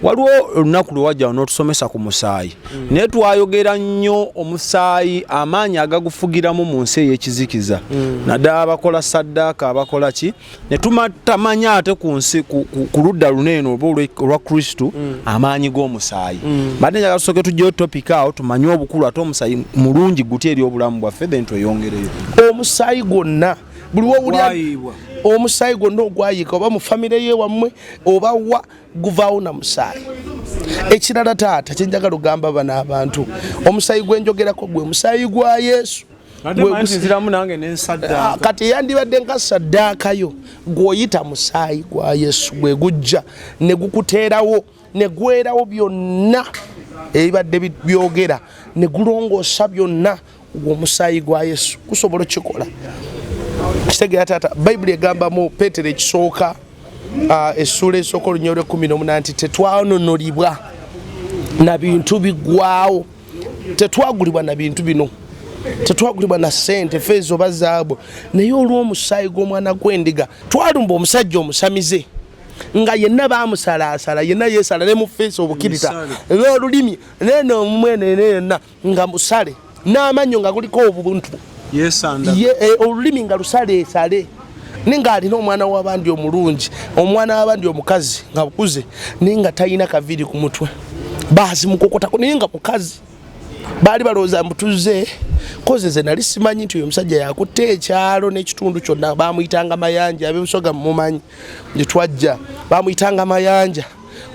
waliwo olunaku lwe wajja n'otusomesa ku musaayi naye twayogera nnyo omusaayi amaanyi agagufugiramu mu nsi ey'ekizikiza naddala abakola saddaaka abakola ki ne tumatamanya ate ku nsi ku ludda luneeno oba olwa kristu amaanyi g'omusaayi badde njagala tusooke tujjeyo topika awo tumanye obukulu ate omusaayi mulungi guti eri obulamu bwaffe then tweyongereyo omusaayi gwonna buli wowulira omusaayi gwonna ogwayika oba mu famire ye wammwe oba wa guvaawo na musaayi ekirala taata kyenjagala ogamba bano abantu omusaayi gwenjogerako gwe musaayi gwa yesu kati yandibadde nga saddaakayo gw'oyita musaayi gwa yesu gwe gujja ne gukuteerawo ne gwerawo byonna ebibadde byogera ne gulongoosa byonna omusaayi gwa yesu gusobola okikola kitegeera taata bayibuli egambamu Peetero ekisooka essula esooka olunyolo 18 nti tetwanonolibwa na bintu biggwaawo tetwagulibwa na bintu bino tetwagulibwa na ssente feezo oba zaabu naye olw'omusaayi gw'omwana gw'endiga twalumba omusajja omusamize nga yenna baamusalaasala yenna yeesala ne mu feesi obukirita olulimi neno omumwene yenna nga musale n'amannyo nga guliko obuntu olulimi nga lusaleesale ninga alina omwana w'abandi omulungi omwana w'abandi omukazi nga bukuze naye nga talina kaviri ku mutwe baazimukokotako naye nga mukazi baali balowooza mbutuze koze ze nali simanyi nti oyo omusajja yakutte ekyalo n'ekitundu kyonna baamuyitanga mayanja ab'ebusoga mumanyi gye twajja baamuyitanga mayanja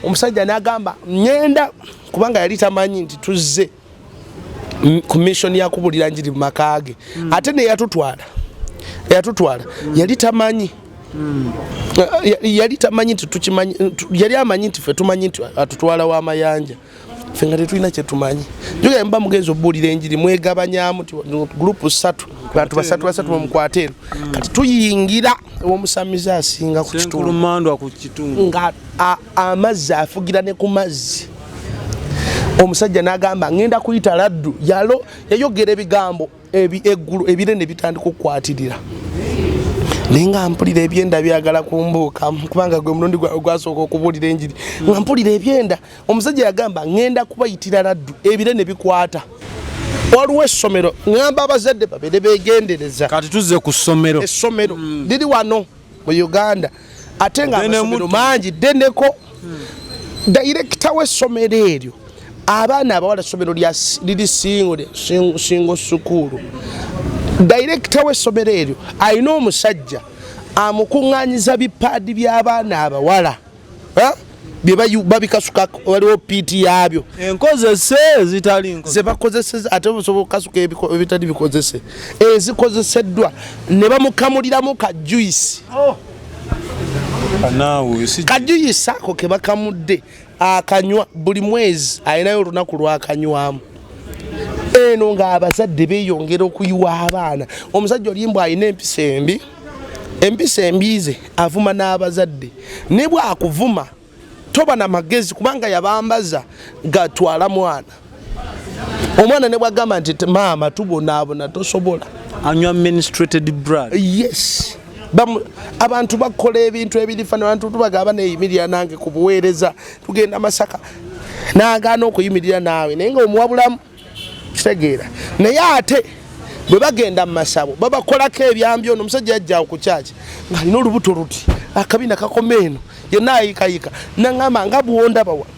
omusajja n'agamba ngenda kubanga yali tamanyi nti tuzze ku mission yakubulira njiri mu maka ge ate ne yatutwala yali tamanyi yali tamanyi nti tukimanyi yali amanyi nti ffe tumanyi nti atutwala w'amayanja ffe nga tetulina kye tumanyi njoga mba mugenzi obuulira enjiri mwegabanyamu ti gurupu 3 bantu basatu bamukwata eno kati tuyingira omusamize asinga ku kitundu nga amazzi afugira ne ku mazzi omusajja n'agamba ngenda kuyita laddu yayogera ebigambo eggulu ebirene bitandika okukwatirira naye nga mpulira ebyenda byagala kumbuuka kubanga gwe mulundi gwasooka okubuulira enjiri nga mpulira ebyenda omusajja yagamba ngenda kubayitira laddu ebirene bikwata waliwo essomero ngamba abazadde babeere beegendereza kati tuzze ku ssomero essomero liri wano mu Uganda ate nga amasomero mangi ddendeko dayirekita w'essomero eryo abaana abawala essomero liri singo sukuulu dayirekita w'essomero eryo alina omusajja amukuŋŋaanyiza bipaadi by'abaana abawala babikasuka waliwo piiti yaabyo enkozese zitali ze bakozeseza ate osobola okukasuka ebitali bikozese ezikozeseddwa ne bamukamuliramu kajuyisi kajuyisi ako ke bakamudde akanywa buli mwezi alinayo olunaku lwakanywamu eno ng'abazadde beeyongera okuyiwa abaana omusajja olimbw alina empisa embi ze avuma n'abazadde ne bwakuvuma toba na magezi kubanga yabambaza gatwala mwana omwana ne bwagamba nti maama tubonaabona tosobola anywa administrated blood yes abantu bakola ebintu ebirifana abantu tubagamba neeyimirira nange ku buweereza tugenda Masaka n'agaana okuyimirira naawe naye nga omuwabulamu kitegeera naye ate bwe bagenda mu masabo babakolako ebyambi ono omusajja yajjaawo ku kyaki ng'alina olubuto luti akabina kakoma eno yenna ayikayika naŋŋamba nga bwondaba wano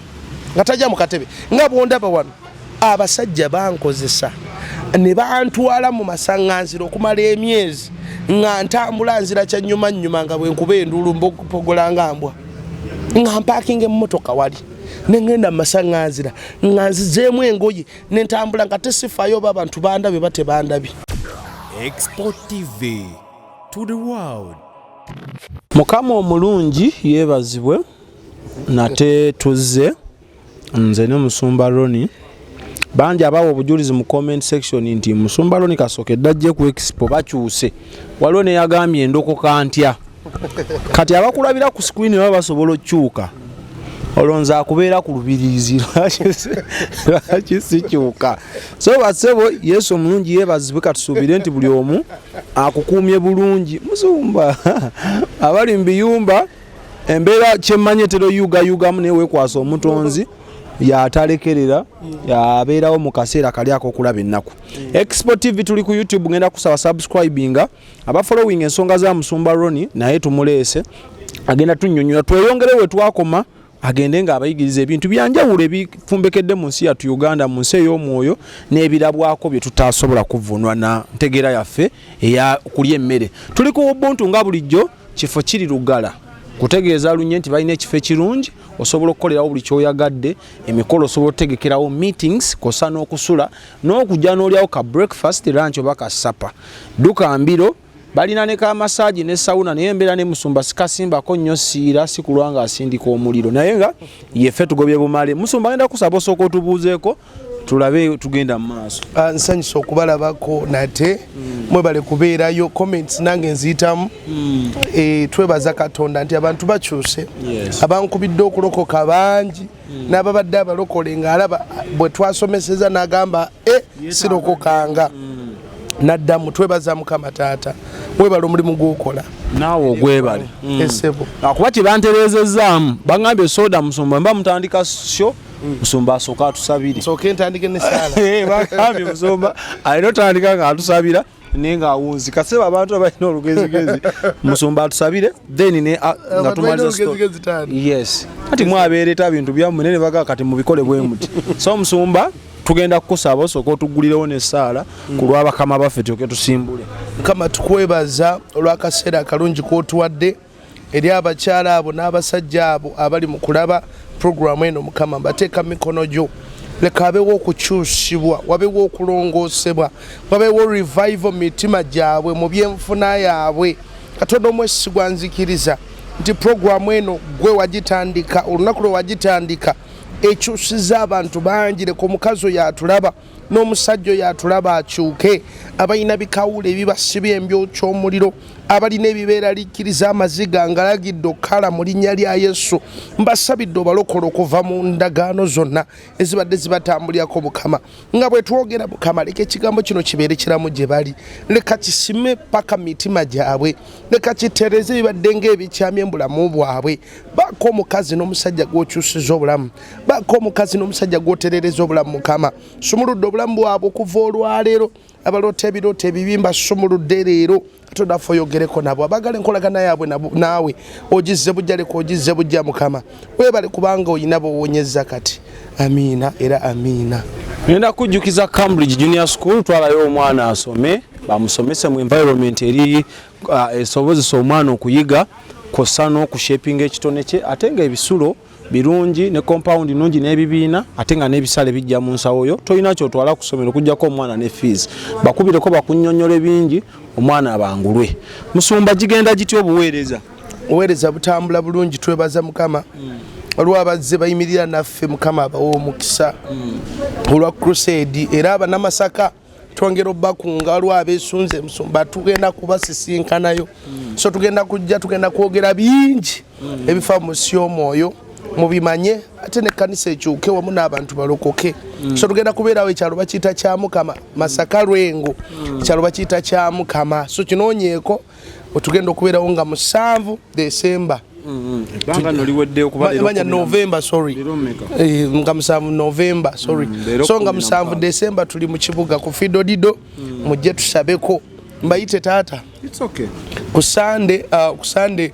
nga tajja mu katebe nga bwondaba wano abasajja bankozesa ne bantwala mu masaŋŋanziro okumala emyezi nga ntambula nzira kyannyuma nga bwe nkuba enduulu mpogola nga mbwa nga mpaakinga emmotoka wali nengenda mu masaŋŋanzira nga nzizeemu engoye nentambula nga tesifaayo oba abantu bandabye ba tebandabye. xpotv to the world. Mukama omulungi yeebazibwe nate tuzze nze ne musumba Ronnie bangi abawa obujulizi mu comment section nti musumba Ronnie kasookedde ajje ku expo bakyuse waliwo ne yagambye endokoka ntya kati abakulabira ku screen baba basobola okyuka olonza akubeera ku lubirizi lwakisikyuka so basebo Yesu omulungi yeebazibwe katusuubire nti buli omu akukuumye bulungi musumba abali mu biyumba embeera kyemmanye tero yugamu naye weekwasa omutonzi yatalekerera yabeerawo mu kaseera kali ak'okulaba ennaku. xpotv tuli ku YouTube, ngenda kusaba subscribinga abafollowing ensonga za musumba Ronnie naye tumuleese agenda tunnyonnyola tweyongere we twakoma agende nga abayigiriza ebintu byanjawulo ebifumbekedde mu nsi yattu Uganda, mu nsi ey'omwoyo n'ebirabwako bye tutasobola kuvunwa na ntegeera yaffe eya kulya emmere. Tuli ku Ubuntu nga bulijjo, kifo kiri Lugala kutegeeza lunye nti balina ekifo ekirungi osobola okukolerawo buli kyoyagadde, emikolo osobola otegekerawo meetings kosa n'okusula n'okujja n'olyawo ka breakfast, lunch oba ka supper. Duka mbiro balina ne ka massage ne sauna, naye embeera ne musumba sikasimbako nnyo siira si kulwanga asindika omuliro naye nga yeffe tugobye bumale. Musumba ngenda kusaba osooka otubuuzeeko tulabe tugenda mu maaso. Nsanyusa okubalabako nate mwebale kubeerayo comments nange nziyitamu. Twebaza Katonda nti abantu bakyuse, abankubidde okulokoka bangi n'ababadde abalokole ng'alaba bwe twasomeseza n'agamba sirokokanga naddamu. Twebaza Mukama Taata, webale omulimu gw'okola naawe ogwebale. Kuba kibantereezezzaamu bagambye soda musumba mba mutandika syo musumba asooka atusabire. Sooke ntandike ne saala. Bagambye musumba alina otandika ng'atusabira naye ng'awunzi kaseba abantu abalina olugezigezi musumba atusabire then nga tumaliza yes kati mwabeereta bintu byammwe ne bagaa kati mubikole bwe muti. So musumba tugenda kukusaba osooka otugulirewo n'essaala ku lw'abakama baffe tulyoke tusimbule. Mukama tukwebaza olw'akaseera akalungi k'otuwadde eri abakyala abo n'abasajja abo abali mu kulaba programu eno. Mukama mbateeka mu mikono gyo, leka wabeewo okukyusibwa, wabeewo okulongoosebwa, wabeewo revival mu mitima gyabwe, mu byenfuna yaabwe. Katonda omwesigwa nzikiriza nti programu eno gwe wagitandika, olunaku lwe wagitandika ekyusiza abantu bangi. Leka omukazi oyo atulaba n'omusajja oyo atulaba akyuke, abalina bikawulo ebibasibya embyokya omuliro, abalina ebibeera likkiriza amaziga ngalagidde okukala mu linnya lya Yesu. Mbasabidde obalokole okuva mu ndagaano zonna ezibadde zibatambulyako Mukama. Nga bwe twogera Mukama, leka ekigambo kino kibeere kiramu gye bali, leka kisime paka mitima gyabwe, leka kitereze ebibadde ng'ebikyamye mu bulamu bwabwe. Baako omukazi n'omusajja gw'okyusiza obulamu, baako omukazi n'omusajja gw'oterereza obulamu Mukama. Sumuludde obulamu bwabwe okuva olwaleero, abaloota ebirooto ebibimba sumuludde leero. Katonda affe oyogereko nabo, abagala enkolagana yaabwe naawe ogizze bujja, leka ogizze bujja Mukama. Weebale kubanga oyina bowonyezza kati. Amiina era amiina. Ngenda kujjukiza Cambridge Junior School twalayo omwana asome, bamusomese mu environment eri esobozesa omwana okuyiga kosa n'okushapinga ekitone kye, ate nga ebisulo birungi ne compound nungi n'ebibiina, ate nga n'ebisale bijja mu nsawo yo. Tolina kyotwala ku ssomero okuggyako omwana ne fees. Bakubireko bakunnyonnyole bingi omwana abangulwe. Musumba gigenda gitya obuweereza? Oweereza butambula bulungi. Twebaza Mukama olw'abazze bayimirira naffe. Mukama abawa omukisa olwa crusade era abanamasaka twongera obbakunga olw'abeesunze Musumba tugenda kubasisinkanayo. So tugenda kujja tugenda kwogera bingi ebifa mu nsi y'omwoyo mubimanye, ate n'ekkanisa ekyuke wamu n'abantu balokoke. So tugenda kubeerawo ekyalo bakiyita kya Mukama, Masaka Lwengo ekyalo bakiyita kya Mukama. So kinoonyeeko tugenda okubeerawo nga 7 December. Banga noliwedde okuba leero November sorry. Nga 7 November sorry. So nga 7 December tuli mu kibuga ku Fido Dido, mujje tusabeko. Mbayite taata. It's okay. Ku Sunday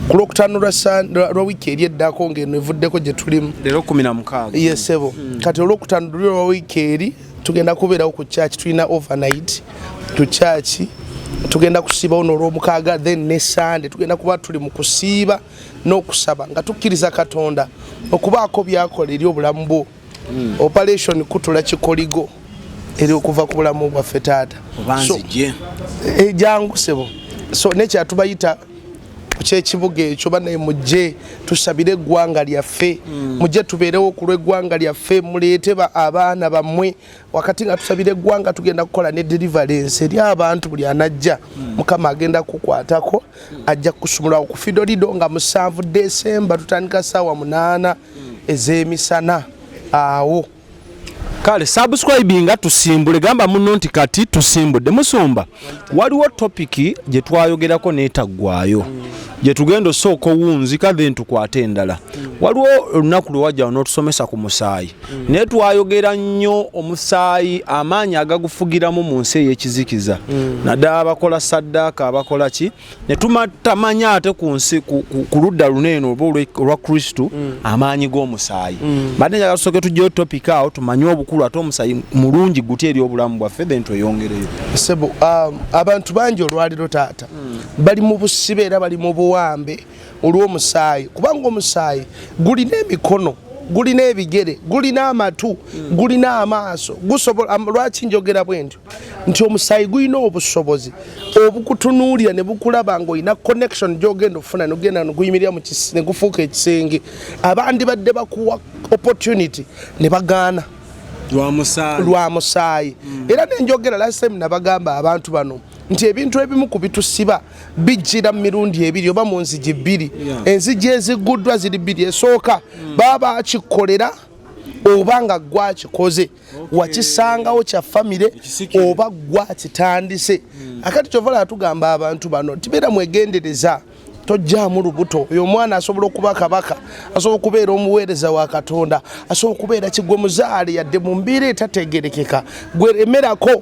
kulokutano lwa wiki eri eddako ng'eno evuddeko gye tulimu leero 16. Yes sebo. Kati olwokutano lwa wiki eri tugenda kubeerawo ku church, tulina overnight to church. Tugenda kusiibawo n'olwomukaaga, then ne Sunday tugenda kuba tuli mu kusiiba n'okusaba nga tukkiriza Katonda okubaako byakola eri obulamu bwo. Operation kutula kikoligo eri okuva ku bulamu bwaffe taata. Obanzije jangu sebo. So nekyatubayita kyekibuga ekyo banaye mujje tusabire eggwanga lyaffe, mujje tubeerewo ku lw'eggwanga lyaffe, muleete abaana bammwe wakati nga tusabire eggwanga. Tugenda kukola ne deliverance eri abantu, buli anajja Mukama agenda kukwatako, ajja kusumulawo ku Fido Dido nga 7 December tutandika ssaawa 8 ez'emisana awo. Kale subscribinga tusimbule, gamba muno nti kati tusimbudde. Musumba waliwo topiki gye twayogerako n'etaggwayo. gye tugenda osooka owunzika then tukwate endala. Waliwo olunaku lwe wajja n'otusomesa ku musaayi naye twayogera nnyo omusaayi amaanyi agagufugiramu mu nsi ey'ekizikiza naddala abakola saddaaka abakola ki ne tutamanya ate ku nsi ku ludda luneeno oba olwa Kristo amaanyi g'omusaayi. Badde njagala tusooke tujjeyo topic awo tumanye obukulu ate omusaayi mulungi gutya eri obulamu bwaffe then tweyongereyo. Sebo abantu bangi olwaliro taata bali mu busibe era bali mu buwambe olw'omusaayi kubanga omusaayi gulina emikono gulina ebigere gulina amatu gulina amaaso gusobola. Lwaki njogera bwe ntyo nti omusaayi gulina obusobozi obukutunuulira ne bukulaba ng'olina connection gy'ogenda ofuna nogenda noguyimirira ne gufuuka ekisenge abandi badde bakuwa opportunity ne bagaana lwa musaayi. Era nenjogera last time nabagamba abantu bano nti ebintu ebimu ku bitusiba bijjira mu mirundi ebiri oba mu nzigi bbiri. Enzigi eziguddwa ziri bbiri. Esooka baba bakikolera oba nga gwakikoze wakisangawo kya famire oba gwakitandise. Akati kyovala tugamba abantu bano tibeera mwegendereza tojjaamu lubuto. Oyo omwana asobola okuba kabaka, asobola okubeera omuweereza wa Katonda, asobola okubeera kigwe muzaale yadde mu mbeera etategerekeka gweremerako.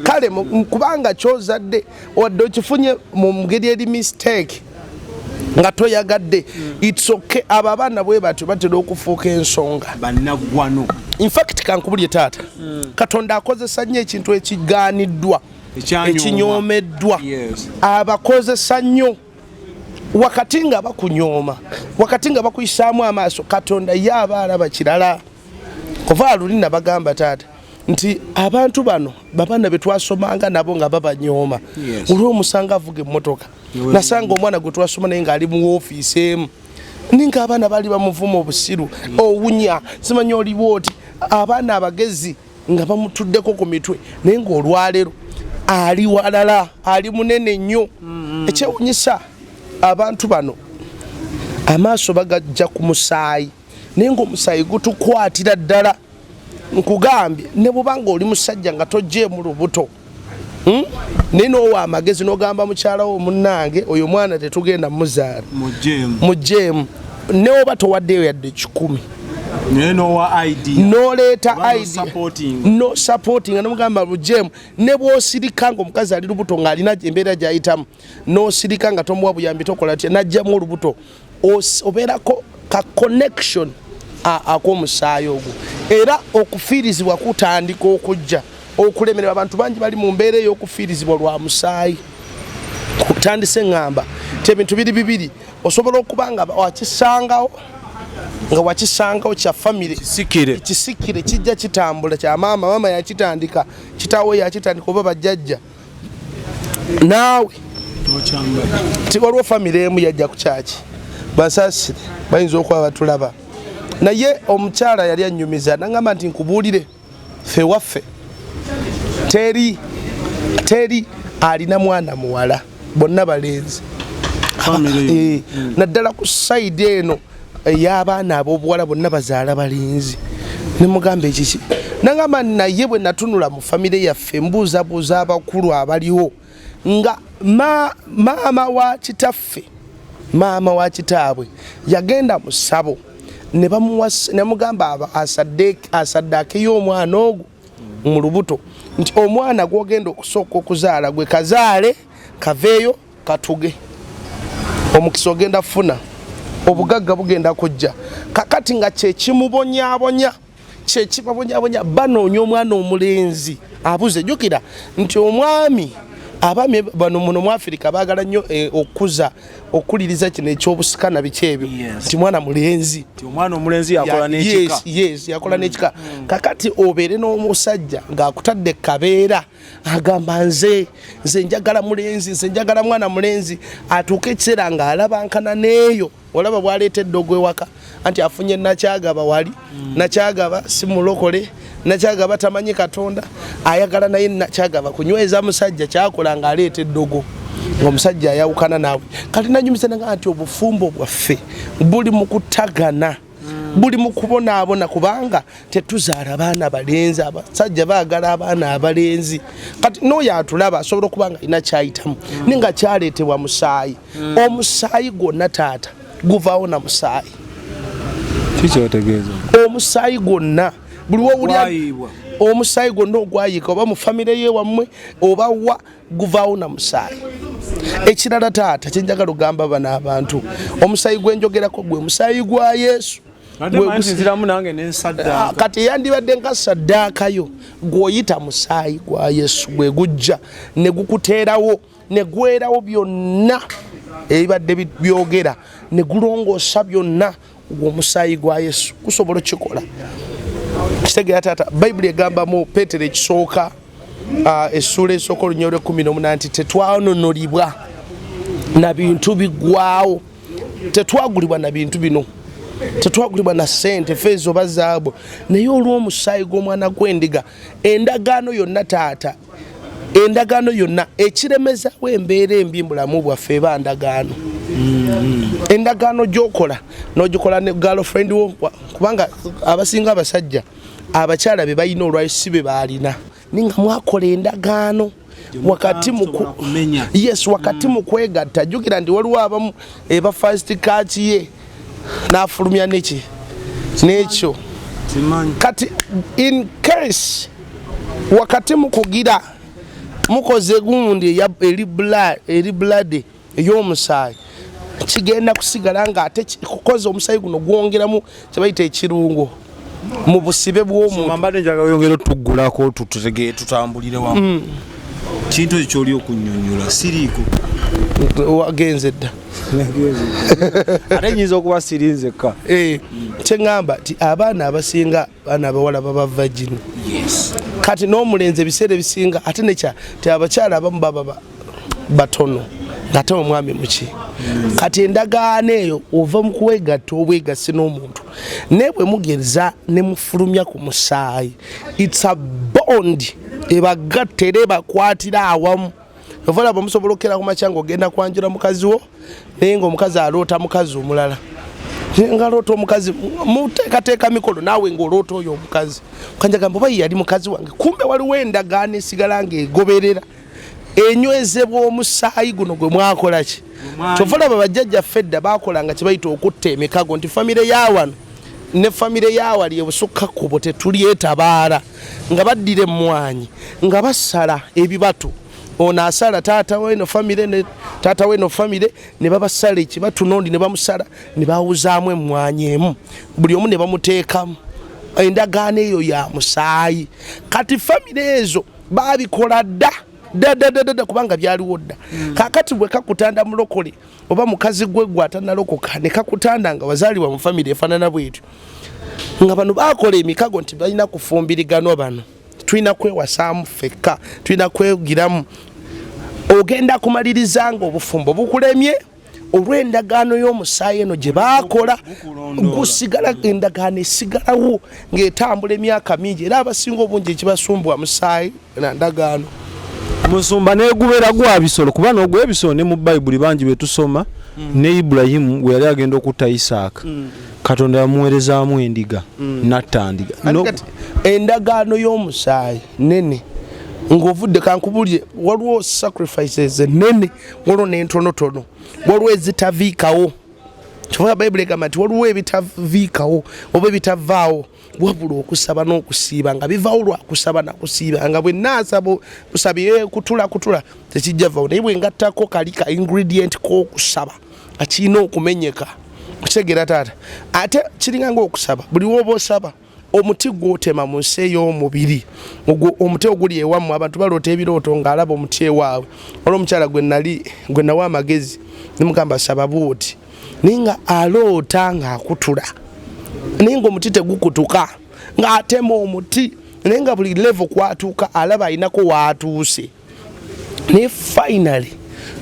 Kale kubanga kyozadde wadde okifunye mu ngeri eri mistake nga toyagadde it's okay. Abo abaana bwe batyo batera okufuuka ensonga bannaggwano. In fact kankubulye taata Katonda akozesa nnyo ekintu ekigaaniddwa ekinyomeddwa abakozesa nnyo wakati nga bakunyooma wakati nga bakuyisaamu amaaso Katonda ye aba alaba kirala. Kuva luli nabagamba taata nti abantu bano babaana betwasomanga nabo nga babanyooma olw'omusanga avuga emmotoka nasanga omwana gwe twasoma naye ng'ali mu woofiisi emu ninga abaana bali bamuvuma obusiru owunya simanyi oliwo oti abaana abagezi nga bamutuddeko ku mitwe naye ng'olwaleero ali walala ali munene nnyo. Ekyewunyisa abantu bano amaaso bagajja ku musaayi naye ng'omusaayi gutukwatira ddala. Nkugambye ne bubanga oli musajja nga tojjeemu lubuto naye n'owa amagezi n'ogamba mukyala wo munnange oyo mwana tetugenda muzaala mujjeemu ne oba towaddeyo yadde 10 n'oleeta ID no supporting nga nomugamba mujjeemu ne bw'osirika ng'omukazi ali lubuto ng'alina embeera gy'ayitamu n'osirika nga tomuwa buyambi tokola tya najjamu olubuto obeerako ka connection ak'omusaayi ogwo. Era okufiirizibwa kutandika okujja okulemerera. Abantu bangi bali mu mbeera ey'okufiirizibwa lwa musaayi. Kutandise ngamba ti ebintu biri bibiri osobola okuba nga wakisangawo kya famire kisikire kijja kitambula kya maama yakitandika kitaawe yakitandika oba bajjajja naawe ti waliwo famire emu yajja ku kyaki basaasire bayinza okuba batulaba. Naye omukyala yali annyumiza nangamba nti nkubuulire ffe waffe teri alina mwana muwala bonna balenzi naddala ku sayidi eno ey'abaana ab'obuwala bonna bazaala balenzi. Ne mugamba ekiki nangamba naye bwe natunula mu famire yaffe mbuuzabuuza abakulu abaliwo nga maama wa kitaabwe yagenda mu ssabo ne mugamba asaddaake y'omwana ogwo mu lubuto nti omwana gw'ogenda okusooka okuzaala gwe kazaale kaveeyo katuge omukisa ogenda funa obugagga bugenda kujja kakati nga kyekimubonyaabonya kyekibabonyaabonya banoonya omwana omulenzi abuze. Jjukira nti omwami abaami bano muno mu Afrika baagala nnyo okuza okuliriza kino ekyobusikana biki ebyo nti mwana mulenzi omwana omulenzi yakola n'ekika. Yakola n'ekika. Kakati obeere n'omusajja ng'akutadde kabeera agamba nze njagala mulenzi nze njagala mwana mulenzi atuuke ekiseera ng'alabankana n'eyo olaba bw'aleetedde ogw'ewaka anti afunye nakyagaba wali nakyagaba si mulokole nakyagaba tamanyi Katonda ayagala naye nakyagaba kunyweza musajja kyakola ng'aleeta eddogo ng'omusajja ayawukana naawe. Kati nanyumiza nanga nti obufumbo bwaffe buli mu kutagana buli mu kubonaabona kubanga tetuzaala baana balenzi abasajja baagala abaana abalenzi kati n'oyo atulaba asobola okuba nga alina kyayitamu ninga kyaleetebwa musaayi omusaayi gwonna taata guvaawo na musaayi kikyotegeeza omusaayi gwonna buli wowulya omusaayi gwonna ogwayiika oba mu famire ye wammwe oba wa guvaawo na musaayi ekirala taata kyenjagala ogamba bano abantu omusaayi gwenjogerako gwe musaayi gwa Yesu kati yandibadde nga saddaakayo gw'oyita musaayi gwa Yesu gwe gujja ne gukuteerawo ne gwerawo byonna ebibadde byogera ne gulongoosa byonna omusaayi gwa Yesu kusobola okukikola kitegeera taata bayibuli egamba mu Peetero ekisooka essula esooka olunyolo 18 nti tetwanonolibwa na bintu biggwaawo tetwagulibwa na bintu bino tetwagulibwa na ssente feezo oba zaabu naye olw'omusaayi gw'omwana gw'endiga endagaano yonna taata endagaano yonna ekiremezaawo embeera embi mubulamu bwaffe eba ndagaano endagaano gy'okola n'ogikola ne girlfriend wo kubanga abasinga abasajja abakyala be balina olwayisi be baalina ninga mwakola endagaano wakati wakati mu kwegatta jjukira nti waliwo abamu eba first catch ye n'afulumya n'ekyo kati in case wakati mu kugira mukoze gundi eri blood ey'omusaayi kigenda kusigala nga ate kukoza omusaayi guno gwongeramu kyebayita ekirungo mu busibe bw'omuntu mbadde njagala oyongera otuggulako tutegee tutambulire wamu kintu ekyo ky'oli okunnyonnyola siriiko wagenze dda ate nyinza okuba sirinzekka kyeŋŋamba nti abaana abasinga baana abawala baba vagin kati n'omulenzi ebiseera ebisinga ate nekya ti abakyala abamu baba batono ngate omwami muki kati endagaano eyo ova mu kuwegatta obwegasi n'omuntu naye bwe mugeza ne mufulumya ku musaayi it's a bond ebagatta era ebakwatira awamu ovalaba musobola okukera ku makya ng'ogenda kwanjula mukazi wo naye ng'omukazi aloota mukazi omulala nga aloota omukazi muteekateeka mikolo naawe ng'oloota oyo omukazi kanjagamba oba yali mukazi wange kumbe waliwo endagaano esigala ng'egoberera enywezebwa omusaayi guno gwe mwakola ki kyovulaba bajjajjaffe edda baakolanga kye bayita okutta emikago nti famire yawano ne famire yawali ebusukka kubo tetulyetabaala nga baddira emmwanyi nga basala ebibatu ono asala taata weno famire ne taata weno famire ne babasala ekibatu n'ondi ne bamusala ne bawuzaamu emmwanyi emu buli omu ne bamuteekamu endagaano eyo ya musaayi kati famire ezo baabikola dda kubanga byaliwo dda kakati bwe kakutanda mulokole oba mukazi gwe gwatanalokoka ne kakutanda nga wazaalibwa mu famire efaanana bwetyo nga bano baakola emikago nti balina kufumbiriganwa bano tulina kwewasaamu ffekka tulina kwegiramu ogenda kumaliriza nga obufumbo bukulemye olw'endagaano y'omusaayi eno gye baakola gusigala endagaano esigalawo ng'etambula emyaka mingi era abasinga obungi ekibasumbwa musaayi na ndagaano musumba negubeera gwa bisolo kuba n'ogwa ebisolo ne mu bayibuli bangi betusoma ne Ibulayimu bwe yali agenda okutta Isaaka Katonda yamuweerezaamu endiga natta ndiga endagaano y'omusaayi nene ng'ovudde kankubulye waliwo sacrifices nene waliwo n'entonotono waliwo ezitaviikawo kyova bayibuli egamba nti waliwo ebitaviikawo oba ebitavaawo wabula okusaba n'okusiiba nga bivaawo lwa kusaba na kusiiba nga bwe naasaba kusabye kutula tekijja vaawo naye bwe ngattako kali ka ingredient k'okusaba akirina okumenyeka okitegeera taata ate kiringa ng'okusaba buli woba osaba omuti gw'otema mu nsi ey'omubiri omuti oguli ewammwe abantu baloota ebirooto ng'alaba omuti ewaabwe olwo omukyala gwe nawa amagezi nemugamba saba bwoti naye nga aloota ng'akutula naye ng'omuti tegukutuka ng'atema omuti naye nga buli level kwatuuka alaba alinako waatuuse naye finally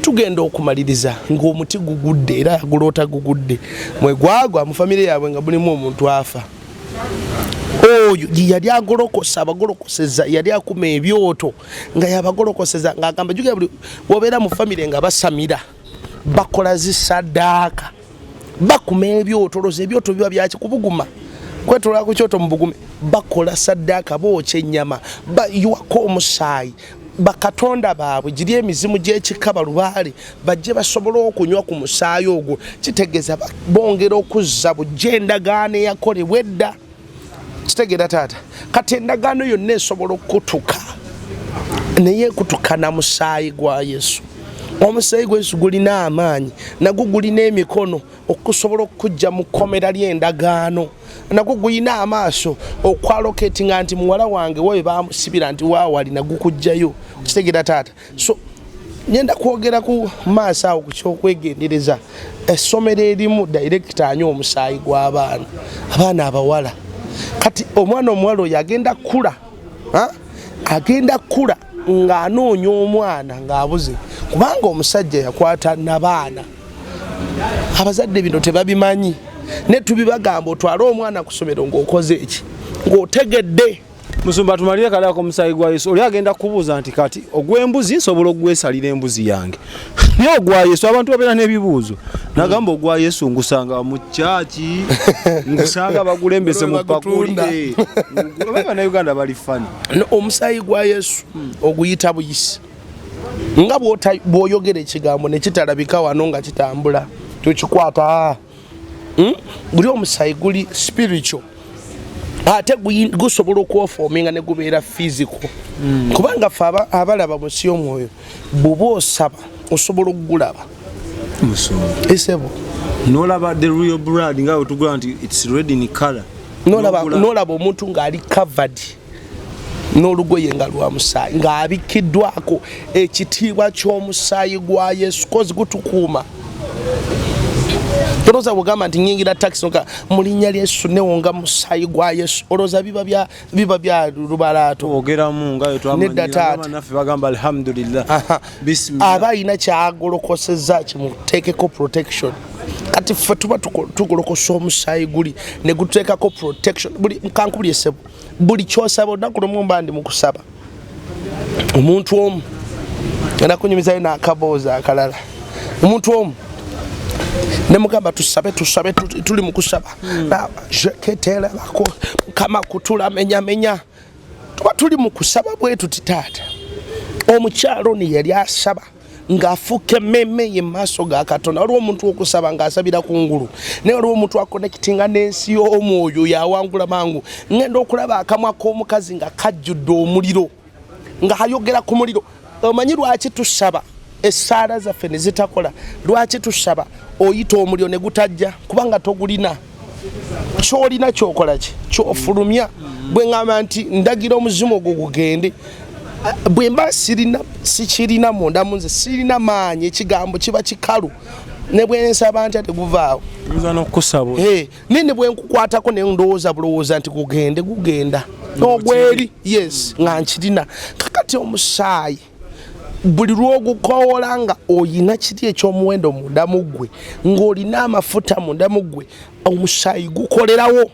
tugenda okumaliriza ng'omuti gugudde era yaguloota gugudde mwe gwagwa mu famire yaabwe nga mulimu omuntu afa oyo yali abagolokoseza yali akuma ebyoto nga yabagolokoseza ng'agamba juga buli wobeera mu famire nga basamira bakola zisaddaaka bakuma ebyotoloza ebyoto biba byakikubuguma kwetolera ku kyoto mu bugume bakola saddaaka bookya ennyama bayiwako omusaayi bakatonda baabwe giri emizimu gy'ekikaba lubaale bajje basobole okunywa ku musaayi ogwo kitegeeza bongera okuzza bujja endagaano eyakolebwa edda kitegeera taata kati endagaano yonna esobola okutuka naye ekutuka na musaayi gwa Yesu. Omusaayi gwa Yesu gulina amaanyi nagwo gulina emikono okusobola okujja mu kkomera ly'endagaano nagwo gulina amaaso okwaloketinga nti muwala wange wowe bamusibira nti waawali nagukujjayo kitegeera taata. So nyenda kwogera ku maaso awo ku kyokwegendereza essomero erimu director anywa omusaayi gw'abaana abaana abawala kati omwana omuwala oyo agenda kula ng'anoonya omwana ng'abuze kubanga omusajja yakwata n'abaana abazadde bino tebabimanyi ne tubibagamba otwale omwana ku ssomero ng'okoze eki ng'otegedde. Musumba tumalire kala ko musaayi gwa Yesu oli agenda kubuuza nti kati ogw'embuzi nsobola ogwesalira embuzi yange niyo ogwa Yesu abantu babeera n'ebibuuzo nagamba ogwa Yesu ngusanga mu chachi ngusanga bagulembese mu pakuli baba Uganda bali fani omusaayi gwa Yesu oguyita buyisi nga bw'oyogera ekigambo ne kitalabika wano nga kitambula tukikwata guli omusaayi guli spiritual ate gusobola okwofominga ne gubeera physical kubanga fe abalaba musi omwoyo bw'oba osaba osobola okugulaba esebo nolaba the real blood nga otugula nti it's red in color nolaba omuntu ng'ali covered n'olugoye nga lwa musaayi ng'abikiddwako ekitiibwa ky'omusaayi gwa Yesu kozi gutukuuma. Toloza bugamba nti nyingira taxi noka mulinya Yesu newonga musaayi gwa Yesu oloza biba bya lubalato ogera mu ngayo twamanya naffe bagamba alhamdulillah bismillah abayina kyagolokoseza kimuteekeko protection kati ffe tuba tugolokosa omusaayi guli ne guteekako protection buli nkankubuli esebo buli kyosaba olunaku lumu mba ndi mu kusaba omuntu omu anakunyumizayo n'akaboozi akalala omuntu omu ne mugamba tusabe tuli mu kusaba ketera bako kama kutula menya tuba tuli mu kusaba bwetu titaata omukyalo ni yali asaba ng'afuuka emmemme ye maaso ga Katonda waliwo omuntu okusaba ng'asabira ku ngulu naye waliwo omuntu akonekitinga n'ensi y'omwoyo yawangula mangu ngenda okulaba akamwa k'omukazi nga kajjudde omuliro ng'ayogera ku muliro. Omanyi lwaki tusaba essaala zaffe ne zitakola lwaki tusaba oyita omuliro ne gutajja kubanga togulina kyolina kyokola ki kyofulumya bwe ngamba nti ndagira omuzimu ogwo gugende bwe mba sikirina munda munze sirina maanyi ekigambo kiba kikalu ne bwe nsaba nti teguvaawo nini bwe nkukwatako ne ndowooza bulowooza nti gugenda ogweri yes nga nkirina kakati omusaayi buli lw'ogukoola nga oyina kiri ekyomuwendo munda mu ggwe ng'olina amafuta munda mu ggwe omusaayi gukolerawo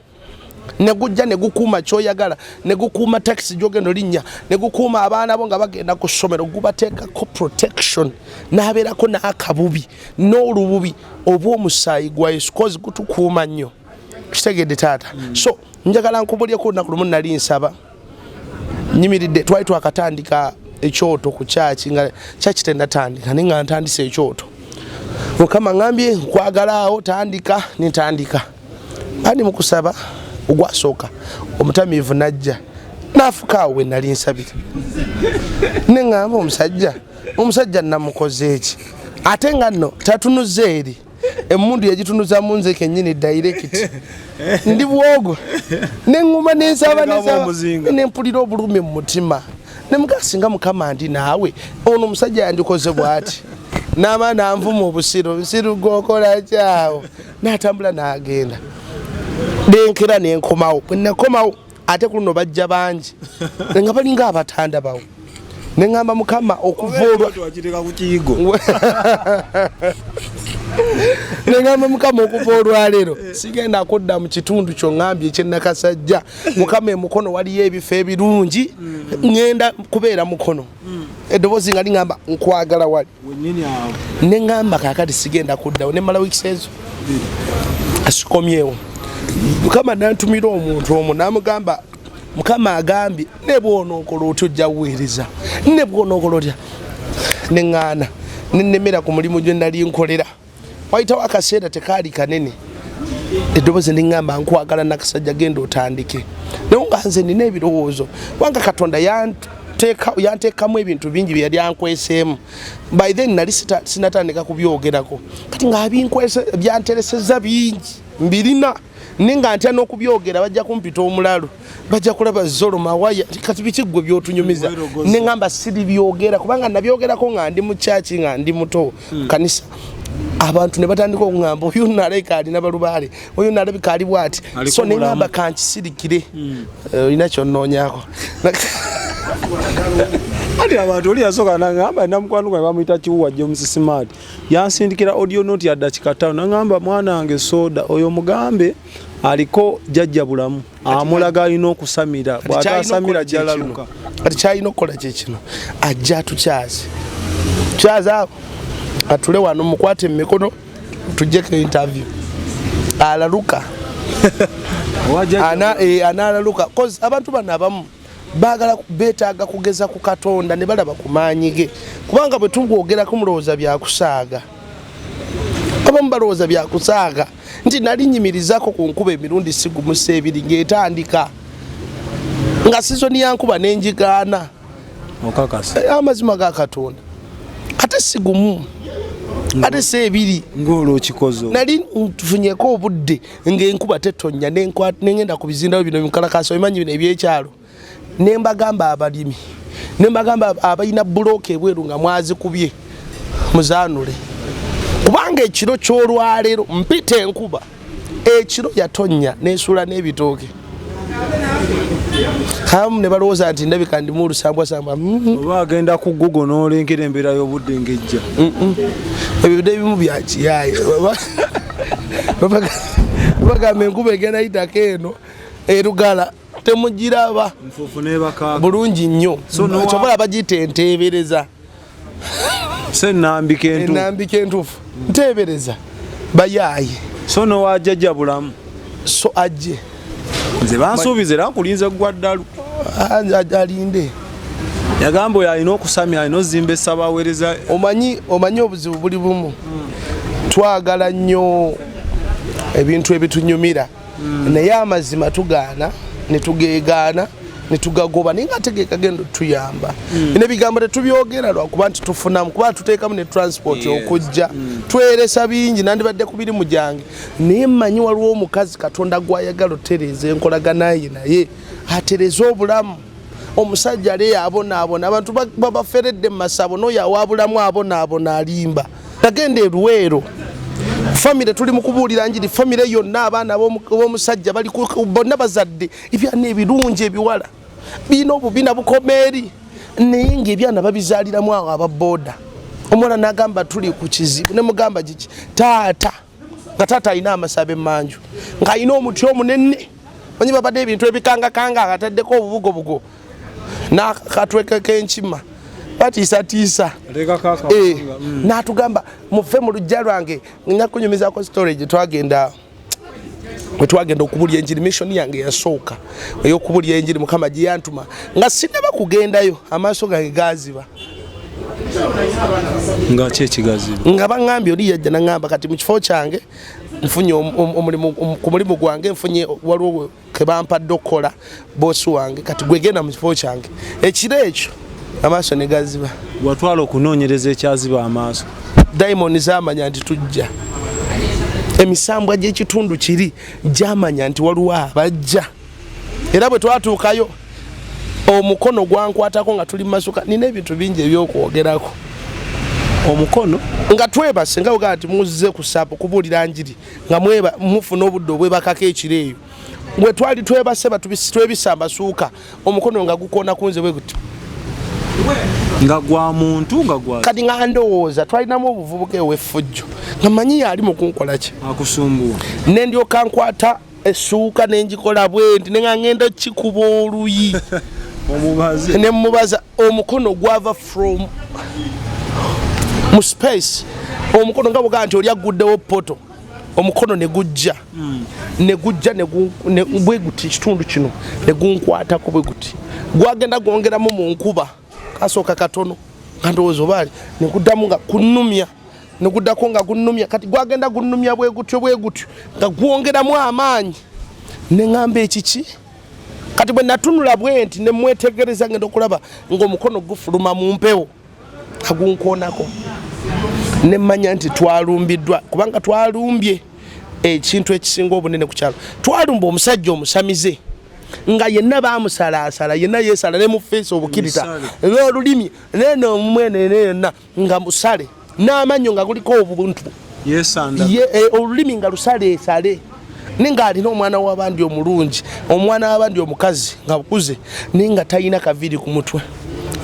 ne gujja ne gukuuma ky'oyagala ne gukuuma taxi gy'ogenda olinnya ne gukuuma abaana bo nga bagenda ku ssomero gubateekako protection n'abeerako n'akabubi n'olububi obw'omusaayi gwa Yesu kozi gutukuuma nnyo kitegedde taata. So njagala nkubulyeko olunaku lumu nali nsaba nyimiridde twali twakatandika ekyoto ku kyaki nga kyaki tendatandika naye nga ntandise ekyoto mukama ngambye nkwagala awo tandika nintandika andi mukusaba ogwasooka omutamiivu najja nafuka awo we nali nsabira ne ngamba omusajja namukoze eki ate nga nno tatunuze eri emmundu yagitunuza mu nze kennyini direct ndi bwogo neŋŋuma nensaba nempulira obulumi mu mutima nemugasinga mukama ndi naawe ono omusajja yandikoze bw'ati n'ama nanvuma obusiru gwokola kyawo n'atambula n'agenda nenkera nenkomawo bwe nakomawo ate ku luno bajja bangi nga balinga abatanda bawo neŋŋamba mukama okuva neŋŋamba mukama okuva olwaleero sigenda kudda mu kitundu kyoŋŋambye ekyenakasajja mukama emukono waliyo ebifo ebirungi ŋŋenda kubeera mukono eddoboozi nga liŋŋamba nkwagala wali wennyini awo ne ŋŋamba kaakati sigenda kuddawo ne mala wiiki ezo asikomyewo mukama nantumira omuntu omwo namugamba mukama agambye ne bw'onookola otya ojja kuweereza ne bw'onookola otya ne ŋŋaana ne nnemera ku mulimu gye nali nkolera wayitawo akaseera tekaali kanene eddoboozi ndiŋŋamba nkwagala nakasajja genda otandike naye nga nze nina ebirowoozo kubanga katonda yanteekamu ebintu bingi bye yali ankweseemu by then nali sinatandika kubyogerako kati nga byantereseza bingi mbirina naye nga ntya n'okubyogera bajja kumpita omulalo bajja kulaba zolo mawaya kati bikiggwe byotunyumiza ne ŋŋamba siribyogera kubanga nabyogerako nga ndi mu kyaki nga ndi muto kanisa abantu ne batandika okuŋŋamba oyo nalabika alina balubaale oyo nalabika ali bwati so ne ŋŋamba kankisirikire olina kyonnoonyako ati abantu oli yasooka naŋŋamba namukwano gwe bamuyita kiwuwa James yansindikira audio note ya dakika 5 naŋŋamba mwana wange soda oyo mugambe aliko jjajja bulamu amulaga alina okusamira bw'atasamira jalaluka kati kyalina okukola kyekino ajja tukyazi awo atule wano mukwate mumikono tujjeko interview alaluka analaluka cause abantu bano abamu bagala betaaga kugeza ku Katonda ne balaba ku maanyi ge kubanga bwe tubwogerako mulowooza byakusaaga abamu balowooza byakusaaga nti nali nyimirizako ku nkuba emirundi sigumusa ebiri ng'etandika nga sizoni ya nkuba n'enjigaana amazima ga Katonda ate sigumu ate seebiri ng'olwokikozo nali ntufunyeko obudde ng'enkuba tetonya n'engenda ku bizindawo bino bimukalakasa obimanyi bino ebyekyalo ne mbagamba abalimi ne mbagamba abalina bulooka ebweru nga mwazikubye muzaanule kubanga ekiro ky'olwaleero mpita enkuba ekiro yatonya n'esuula n'ebitooke hamu ne balowooza nti ndabika ndimu olusambwasambwa oba agenda ku Google n'olengera embeera y'obudde ng'ejja ebyo bidde ebimu bya kiyaaye bagamba enkuba egenda yitako eno erugala temugiraba nfuufu n'ebakaaga bulungi nnyo kyobola bagiyita enteebereza enambika entuufu nteebereza bayaaye so nowajjajja bulamu so ajje nze bansuubiza era nkulinze gwa ddalu alinde yagamba oyo alina okusamya alina ozimba essabaweereza omanyi obuzibu buli bumu twagala nnyo ebintu ebitunyumira naye amazima tugaana netugeegaana netugagoba naye nga ategeeka genda tuyamba nebigambo tetubyogera lwakuba nti tufunamu kuba tuteekamu ne transport okujja tweresa bingi nandibadde ku birimu gyange naye mmanyi waliwo omukazi Katonda gwayagala otereeza enkolaganaye naye atereza obulamu omusajja ali yabonaabona abantu babaferedde mu masabo n'oyo awabulamu abonaabona alimba tagenda eruweero famire tuli mu kubuulira njiri famire yonna abaana b'omusajja bali bonna bazadde ebyana ebirungi ebiwala bino obubina bukomeeri naye ng'ebyana babizaaliramu awo ababooda omwana n'agamba tuli ku kizibu ne mugamba giki taata nga taata alina amasaba emmanju ng'alina omuti omunene manyi babadde ebintu ebikangakanga akataddeko obubugobugo n'akatweke k'enkima batiisatiisa n'atugamba muve mu lujja lwange nja kunyumizako storage twagenda okubulya enjiri mission yange yasooka ey'okubulya enjiri mukama gye yantuma nga sinaba kugendayo amaaso gange gaziba nga ki ekigaziba nga baŋŋambye oli yajja naŋŋamba kati mu kifo kyange nfunye ku mulimu gwange nfunye waliwo ke bampadde okukola boosi wange kati gwegenda mu kifo kyange ekiro ekyo amaaso ne gaziba watwala okunoonyereza ekyaziba amaaso diamond zamanya nti tujja emisambwa gy'ekitundu kiri gyamanya nti waliwo abajja era bwe twatuukayo omukono gwankwatako nga tuli masuka nina ebintu bingi ebyokwogerako omukono nga twebase nga bwegamba nti muzze ku saapu kubuulira njiri nga mufuna obudde obwebakako ekiro eyo bwe twali twebase twebisambasuuka omukono nga gukoona kunze bwe guti nga gwa muntu nga gwa kati nga ndowooza twalinamu obuvubuka ew'effujjo nga manyi yali mu kunkola ki akusumbuwa nendyoka nkwata essuuka nenjikola bwe nti nenga ngenda kikuba oluyi ne mubaza omukono gwava from mu space omukono nga bugamba nti oli aguddewo poto omukono ne gujja ne bwe guti kitundu kino ne gunkwatako bwe guti gwagenda gwongeramu mu nkuba kasooka katono kandowoozo baali ne guddamu nga kunnumya ne guddako nga gunnumya kati gwagenda gunnumya bwe gutyo nga gwongeramu amaanyi ne ngamba ekiki kati bwe natunula bwe nti ne mwetegereza ngenda okulaba ng'omukono gufuluma mu mpewo agunkoonako ne mmanya nti twalumbiddwa kubanga twalumbye ekintu ekisinga obunene ku kyalo twalumba omusajja omusamize nga yenna baamusalaasala yenna yeesala ne mu feesi obukirita olulimi neno omumwene yenna nga musale n'amannyo nga guliko obuntu olulimi nga lusaleesale ninga alina omwana w'abandi omulungi omwana w'abandi omukazi nga bukuze ninga talina kaviri ku mutwe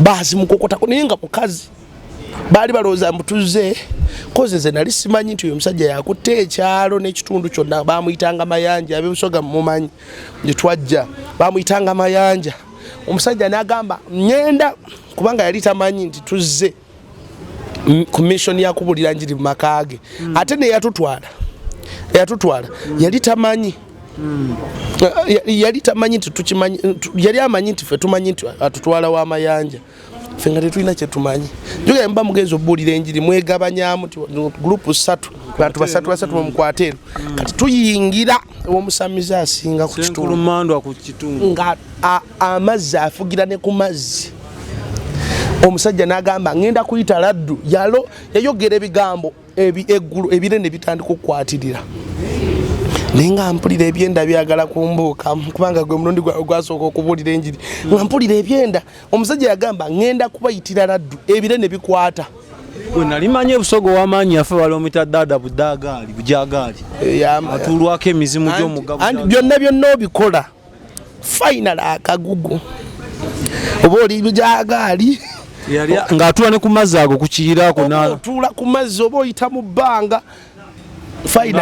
baazimukokotako ninga mukazi baali balowooza mbutuze koze ze nali simanyi nti oyo omusajja yakutte ekyalo n'ekitundu kyonna baamuyitanga mayanja ab'ebusoga mumanyi gye twajja baamuyitanga mayanja omusajja n'agamba ngenda kubanga yali tamanyi nti tuzze ku mission yakubulira njiri mu maka ge ate ne eyatutwala yali tamanyi nti tukimanyi yali amanyi nti ffe tumanyi nti atutwala w'amayanja ffe nga tetulina kye tumanyi njoga mba mugenzi obuulira enjiri mwegabanyamu ti gurupu 3 bantu basatu bamukwata eno kati tuyingira omusamize asinga ku kitundu nga amazzi afugira ne ku mazzi omusajja n'agamba ngenda kuyita laddu yayogera ebigambo eggulu ebirene bitandika okukwatirira naye nga mpulira ebyenda byagala kumbuuka kubanga gwe mulundi gwasooka okubuulira enjiri nga mpulira ebyenda omusajja yagamba ngenda kubayitira laddu ebirene bikwata bwe nali manyi ebusogo w'amaanyi yafe wali omuyita ddaada bujagaali atuulwako emizimu gy'omugabo byonna obikola final akagugu oba oli bujagaali ng'atuula ne ku mazzi ago ku kiyiraako otuula ku mazzi oba oyita mu bbanga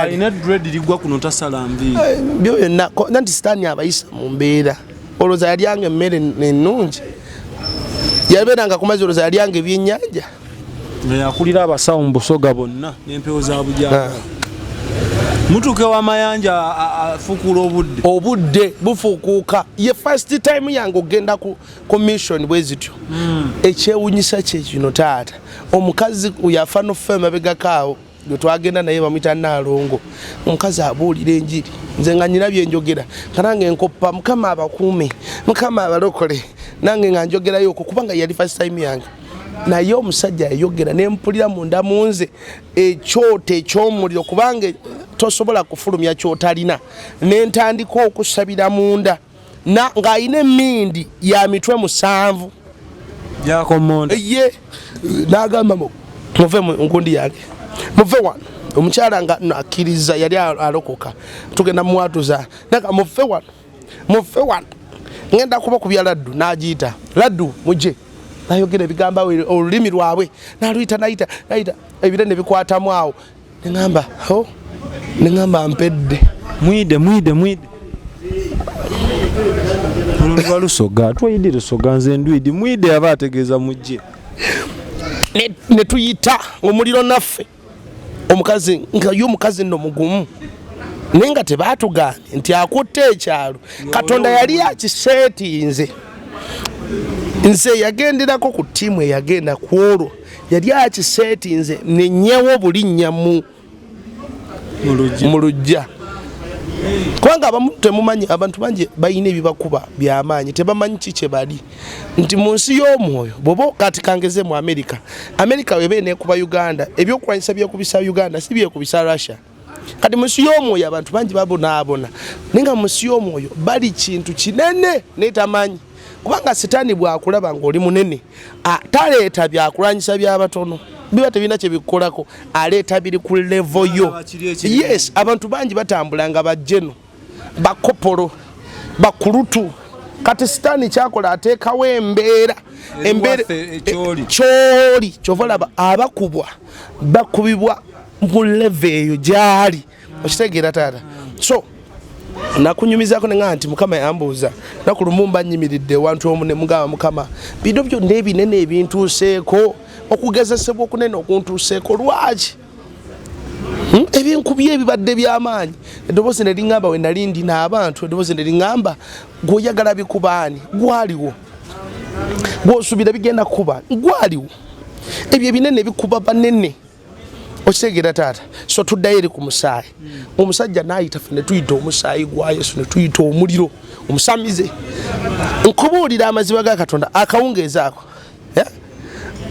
alina dread ligwa kuno tasala mbiiri byo byonna nanti sitaani abayisa mu mbeera olowooza yalyanga emmere ennungi yabeeranga ku mazzi olowooza yalyanga ebyennyanja yakulira abasawo mu busoga bonna n'empewo za bujaga mutuuke w'amayanja afukuula obudde bufuukuuka ye first time yange ogenda ku mission bwe zityo ekyewunyisa kye kino taata omukazi yafa noffe emabegakaawo gwe twagenda naye bamuyita Naalongo omukazi abuulira enjiri nze nga nyirabye enjogera nga nange enkoppa mukama abakuume mukama abalokole nange nga njogerayo okwo kubanga yali first time yange naye omusajja yayogera nempulira munda munze ekyoto eky'omuliro kubanga tosobola kufulumya kyotalina nentandika okusabira munda ng'alina emmindi ya mitwe 7 gyakomonda ye n'agamba muve mu nkundi yange muve wano omukyala nga akkiriza yali alokoka tugenda muwatuza naga muve wano ngenda kuba kubya laddu n'agiyita laddu mujje nayogera ebigamba olulimi lwabwe naluyita nayita ebirene bikwatamu awo neŋŋamba mpedde mwide olwa lusoga twayidde lusoga nze ndwidi mwide aba ategeeza mujje ne tuyita omuliro naffe omukazi nga yo omukazi nno mugumu naye nga tebaatugambye nti akutte ekyalo katonda yali akiseetinze nze yagenderako ku ttiimu eyagenda ku olwo yali akiseetinze nenyewo bulinnya mu lujja kubanga abamu temumanyi abantu bangi balina ebibakuba by'amaanyi tebamanyi kikye bali nti mu nsi y'omwoyo bwoba kati kangeze mu amerika weba enekuba uganda ebyokulwanyisa byekubisa uganda si byekubisa Russia kati mu nsi y'omwoyo abantu bangi babonaabona naye nga mu nsi y'omwoyo bali kintu kinene netamanyi kubanga sitaani bwakulaba ng'oli munene taleeta byakulwanyisa by'abatono biba tebina kye bikolako aleeta biri ku level yo yes abantu bangi batambula nga bajjeno bakopolo bakulutu kati sitaani kyakola ateekawo embeera kyoli kyovalaba abakubwa bakubibwa mu level eyo gyali okitegeera taata so nakunyumizako nenga nti mukama yambuuza nakulumumba nyimiridde wantu omune mugamba mukama bino byonna ebinene ebintuuseeko okugezesebwa okunene okuntuuseeko lwaki ebinkubye ebibadde by'amaanyi eddoboozi ne liŋŋamba we nali ndina abantu eddoboozi ne liŋŋamba gw'oyagala bikubaani gwaliwo gw'osuubira bigenda kuba gwaliwo ebyo ebinene bikuba banene okitegeera taata so tuddayo eri ku musaayi omusajja n'ayita ffe ne tuyita omusaayi gwa Yesu ne tuyita omuliro omusamize nkubuulira amaziba ga Katonda akawungeezi ako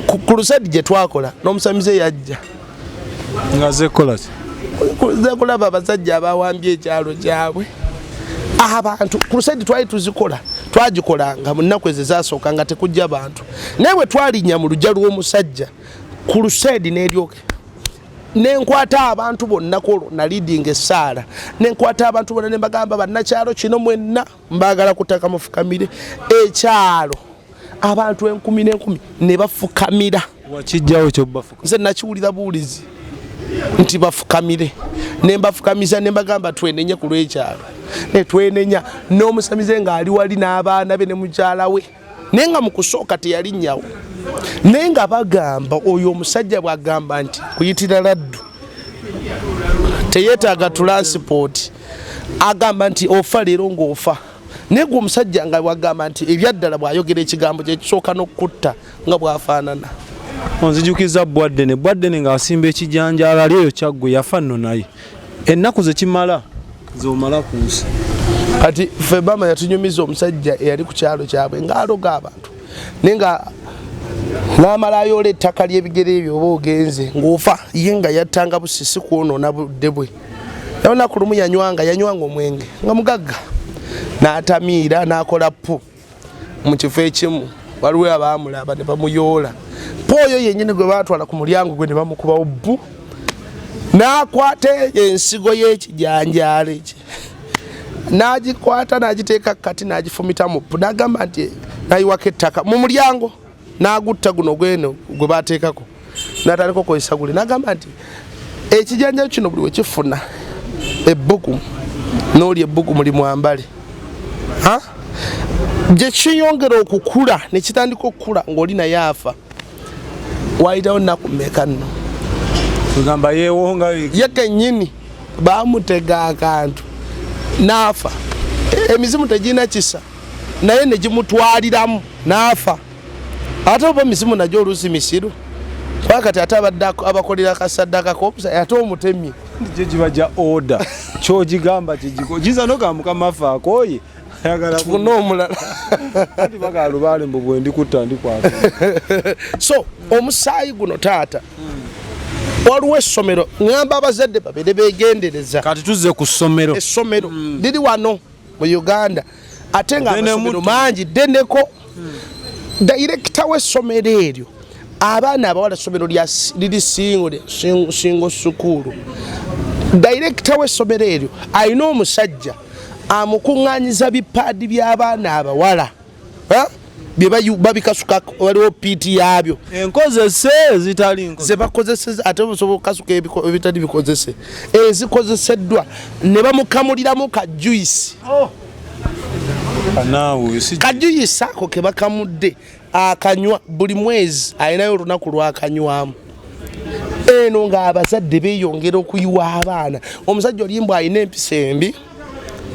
ku lusadi gye twakola n'omusamize yajja nga zekola kulaba abasajja abawambye ekyalo kyabwe abantu ku lusadi twali tuzikola twagikolanga mu nnaku ezo ezasooka nga tekujja bantu naye bwe twalinnya mu lujja lw'omusajja ku lusadi n'eryoke nenkwata abantu bonna kolwo na leading essaala nenkwata abantu bonna ne mbagamba bannakyalo kino mwenna mbagala kutaka mufukamire ekyalo abantu 10,000 ne bafukamira wakijjawo kyo bafuka nze nakiwulira buulizi nti bafukamire ne mbafukamiza ne mbagamba twenenye ku lw'ekyalo ne twenenya n'omusamize ng'ali wali n'abaana be ne mukyala we naye nga mu kusooka teyalinnyawo naye nga bagamba oyo omusajja bw'agamba nti kuyitira laddu teyeetaaga transport agamba nti ofa leero ng'ofa naye gwe omusajja nga bw'agamba nti ebyaddala bw'ayogera ekigambo kye kisooka n'okutta nga bw'afaanana onzijukiza bwaddene ng'asimba ekijanjaalo ali eyo kyaggwe yafa nno naye ennaku ze kimala z'omala ku nsi kati ffe bama yatunyumiza omusajja eyali ku kyalo kyabwe ng'aloga abantu naye nga n'amala ayoola ettaka ly'ebigere ebyo oba ogenze ng'ofa ye nga yattanga busisi kwonoona budde bwe naye olunaku lumu yanywanga omwenge nga mugagga n'atamiira n'akola pu mu kifo ekimu waliwo abaamulaba ne bamuyoola pooyo yennyini gwe baatwala ku mulyango gwe ne bamukubawo bbu n'akwata ensigo y'ekijanjaalo ekyo n'agikwata n'agiteeka kati n'agifumita mu pu n'agamba nti nayiwako ettaka mu mulyango n'agutta guno gweno gwe baateekako n'atandika okozesa guli n'agamba nti ekijanjaalo kino buli we kifuna ebbugu n'oli ebbugu muli mwambale gye kiyongera okukula ne kitandika okukula ng'oli naye afa wayitawo nnaku mmeka nno tugamba yeewonga ye kennyini baamutega akantu n'afa emizimu tegirina kisa naye ne gimutwaliramu n'afa ate oba emizimu nagyo oluusi misiru kati ate abadde abakolera akasaddaka k'omusaayi ate omutemye gye giba gya oda kyogigamba giza noga mukama afa akooye tufune omulala bagalubaale mbu bwendi kutta ndikwata so omusaayi guno taata waliwo essomero ŋŋamba abazadde babere beegendereza kati tuzze ku ssomero essomero liri wano mu Uganda ate nga amasomero mangi ddeneko dayirekita w'essomero eryo abaana abawala essomero liri singo sukuulu dayirekita w'essomero eryo alina omusajja amukuŋŋaanyiza bipaadi by'abaana abawala bye babikasuka waliwo piiti yaabyo enkozese zitali ze bakozeseza ate osobola okukasuka ebitali bikozese ezikozeseddwa ne bamukamuliramu kajuyisi kajuyisi ako ke bakamudde akanywa buli mwezi alinayo olunaku lwakanywamu eno ng'abazadde beeyongera okuyiwa abaana omusajja olimbu alina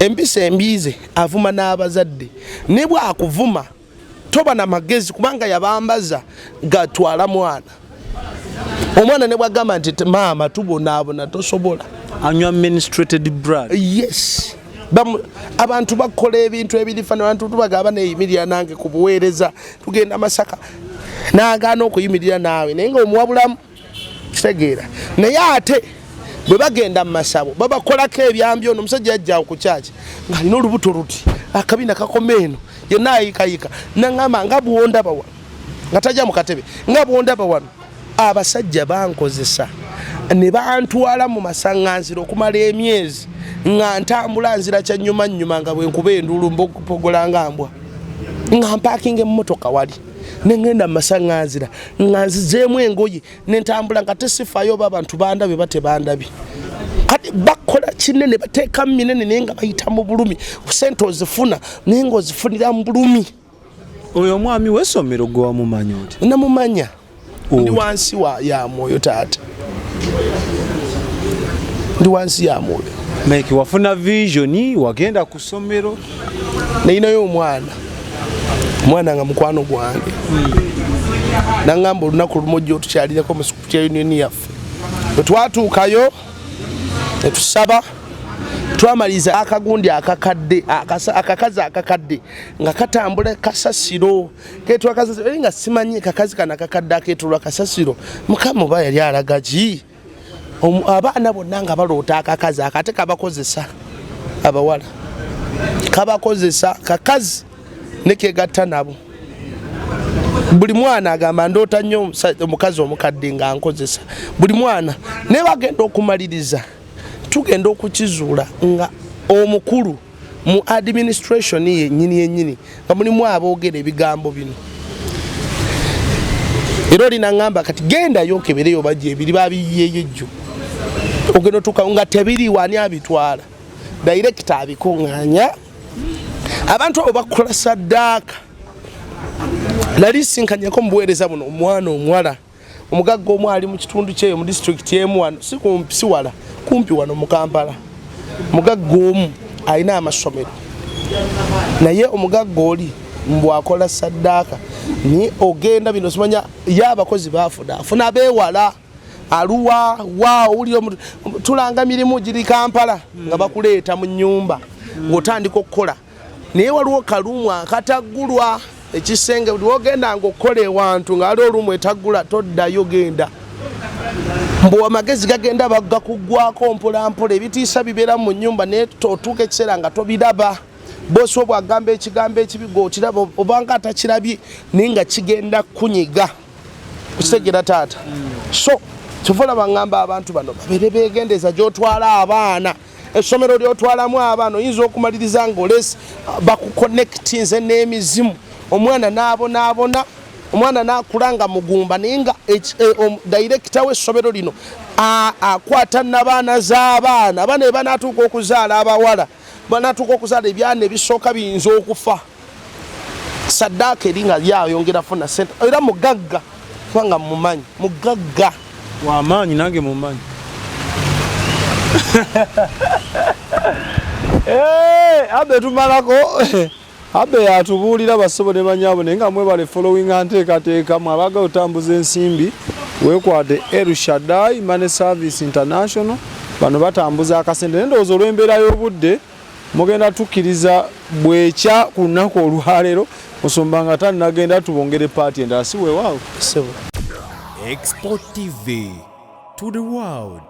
empisa embize avuma n'abazadde ne bwakuvuma toba na magezi kubanga yabambaza gatwala mwana omwana ne bwagamba nti maama tubonaabona tosobola anywa administrated blood yes abantu bakola ebintu ebirifana abantu tubagamba neyimirira nange ku buweereza tugenda Masaka n'agaana okuyimirira naawe naye nga omuwabulamu kitegeera naye ate bwe bagenda mu masabo babakolako ebyambi ono omusajja yajjaawo ku kyaki ng'alina olubuto luti akabina kakoma eno yenna ayikayika naŋŋamba nga bwondaba wano nga tajja mu katebe nga bwondaba wano abasajja bankozesa ne bantwala mu masaŋŋanziro okumala emyezi nga ntambula nzira kyannyuma nga bwe nkuba enduulu mpogola nga mbwa nga mpaakinga emmotoka wali ne ŋŋenda mu masaŋŋanzira nga nzizeemu engoye ne ntambula nga tesifaayo oba abantu bandabye ba tebandabye kati bakola kinene bateeka minene naye nga bayita mu bulumi sente ozifuna naye nga ozifunira mu bulumi. Oyo omwami w'essomero gwe wamumanya oti? Namumanya. Ndi wansi ya Mwoyo taata. Ndi wansi ya Mwoyo. Mike wafuna vision wagenda ku ssomero? Nayinayo omwana nga mukwano gwange. Nangamba olunaku lumu ojja otukyalirako mu Security Union yaffe. Bwe twatuukayo ne tusaba twamaliza akagundi akakadde akakazi akakadde nga katambula kasasiro ketwa kasasiro nga simanyi kakazi kana akakadde aketulwa kasasiro mukama oba yali alagaji abaana bonna nga baloota akakazi akate kabakozesa abawala kabakozesa kakazi nekegatta nabo buli mwana agamba ndoota nnyo omukazi omukadde nga nkozesa buli mwana ne bagenda okumaliriza tugenda okukizuula nga omukulu mu administration ye nyini nga mulimu aboogera ebigambo bino era olina ngamba kati gendayo okebereyo bajja ebiri babiyeyo jjo ogenda otuuka nga tebiri wani abitwala director abikuŋŋaanya abantu abo bakola saddaaka nali sinkanyako mubuweereza buno omwana omuwala omugagga omu ali mu kitundu kyeyo mu district y'emu wano si wala kumpi wano mu Kampala mugagga omu alina amasomero naye omugagga oli mbwakola saddaaka ni ogenda bino simanya y'abakozi afuna beewala aluwa owulira tulanga mirimu giri Kampala nga bakuleeta mu nnyumba ng'otandika okukola naye waliwo kalumu akataggulwa ekisenge buli wogenda ng'okola ewantu nga ali olumu etaggula toddayo genda mbu amagezi gagenda bagakugwako mpolampola ebitiisa bibeera mu nnyumba naye otuuka ekiseera nga tobiraba boosi wo bwagamba ekigambo ekibi g'okiraba obanga atakirabye naye nga kigenda kunyiga kukitegera taata so kivula baŋŋamba abantu bano babeere beegendeza gy'otwala abaana essomero ly'otwalamu abaana oyinza okumaliriza ng'olesi bakuconnectinze n'emizimu omwana n'abonaabona omwana nakulanga mugumba naye nga director w'essomero lino akwata n'abaana z'abaana abaana be banatuuka okuzaala abawala banatuuka okuzaala ebyana ebisooka biyinza okufa saddaaka eri nga lyayongera funa sente era mugagga kubanga mumanyi mugagga wamaanyi nange mumanyi abe tumalako abe yatubuulira basobole banyabo naye nga mwebale following anteekateeka mwabaga otambuza ensimbi weekwate El Shaddai Money Service International bano batambuza akasente naye ndowooza olw'embeera y'obudde mugenda tukkiriza bwekya ku lunaku olwaleero musumba nga tannagenda tubongere paati endala si weewaawo xpotv to the world.